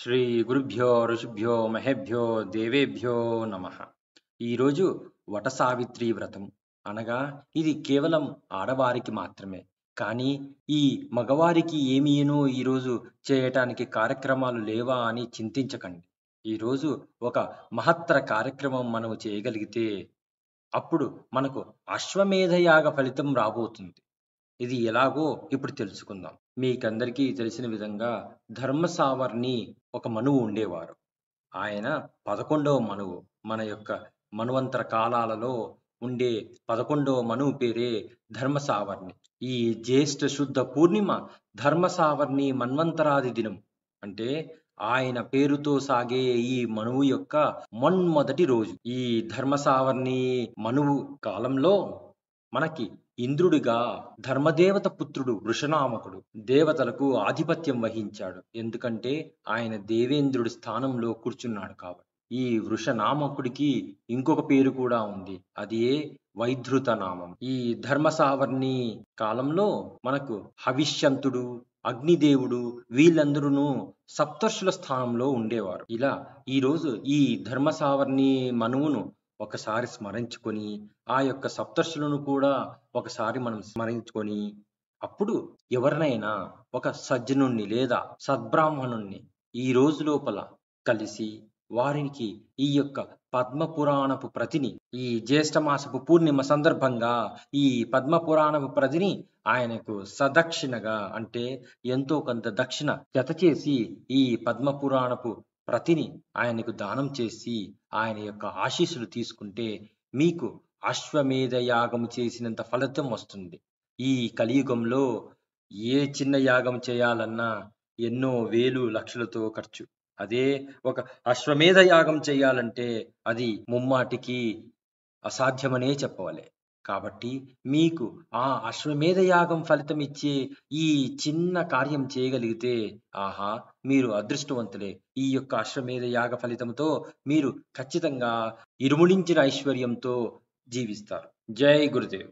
శ్రీ గురుభ్యో ఋషిభ్యో మహేభ్యో దేవేభ్యో నమ. ఈరోజు వట సావిత్రి వ్రతం అనగా ఇది కేవలం ఆడవారికి మాత్రమే. కానీ ఈ మగవారికి ఏమీనో ఈరోజు చేయటానికి కార్యక్రమాలు లేవా అని చింతించకండి. ఈరోజు ఒక మహత్తర కార్యక్రమం మనము చేయగలిగితే అప్పుడు మనకు అశ్వమేధ యాగ ఫలితం రాబోతుంది. ఇది ఎలాగో ఇప్పుడు తెలుసుకుందాం. మీకందరికీ తెలిసిన విధంగా ధర్మసావర్ణి ఒక మనువు ఉండేవారు. ఆయన 11వ మనువు. మన యొక్క మన్వంతర కాలాలలో ఉండే 11వ మనువు పేరే ధర్మసావర్ణి. ఈ జ్యేష్ఠ శుద్ధ పూర్ణిమ ధర్మసావర్ణి మన్వంతరాది దినం. అంటే ఆయన పేరుతో సాగే ఈ మనువు యొక్క మొట్టమొదటి రోజు. ఈ ధర్మసావర్ణి మనువు కాలంలో మనకి ఇంద్రుడిగా ధర్మదేవత పుత్రుడు వృషనామకుడు దేవతలకు ఆధిపత్యం వహించాడు. ఎందుకంటే ఆయన దేవేంద్రుడి స్థానంలో కూర్చున్నాడు కాబట్టి. ఈ వృషనామకుడికి ఇంకొక పేరు కూడా ఉంది. అది వైధృత నామం. ఈ ధర్మసావర్ణి కాలంలో మనకు హవిష్యంతుడు, అగ్నిదేవుడు వీళ్ళందరూ సప్తర్షుల స్థానంలో ఉండేవారు. ఇలా ఈరోజు ఈ ధర్మసావర్ణి మనువును ఒకసారి స్మరించుకొని ఆ యొక్క సప్తర్షులను కూడా ఒకసారి మనం స్మరించుకొని అప్పుడు ఎవరినైనా ఒక సజ్జనుణ్ణి లేదా సద్బ్రాహ్మణుణ్ణి ఈ రోజు లోపల కలిసి వారికి ఈ యొక్క పద్మపురాణపు ప్రతిని ఈ జ్యేష్ఠమాసపు పూర్ణిమ సందర్భంగా ఈ పద్మపురాణపు ప్రతిని ఆయనకు సదక్షిణగా అంటే ఎంతో కొంత దక్షిణ జత చేసి ఈ పద్మపురాణపు ప్రతిని ఆయనకు దానం చేసి ఆయన యొక్క ఆశీస్సులు తీసుకుంటే మీకు అశ్వమేధ యాగం చేసినంత ఫలితం వస్తుంది. ఈ కలియుగంలో ఏ చిన్న యాగం చేయాలన్నా ఎన్నో వేలు లక్షలతో ఖర్చు. అదే ఒక అశ్వమేధ యాగం చేయాలంటే అది ముమ్మాటికి అసాధ్యమనే చెప్పవాలి. కాబట్టి మీకు ఆ అశ్వమేధ యాగం ఫలితం ఇచ్చే ఈ చిన్న కార్యం చేయగలిగితే ఆహా మీరు అదృష్టవంతులే. ఈ యొక్క అశ్వమేధ యాగ ఫలితంతో మీరు ఖచ్చితంగా ఇరుముడించిన ఐశ్వర్యంతో జీవిస్తారు. జై గురుదేవ్.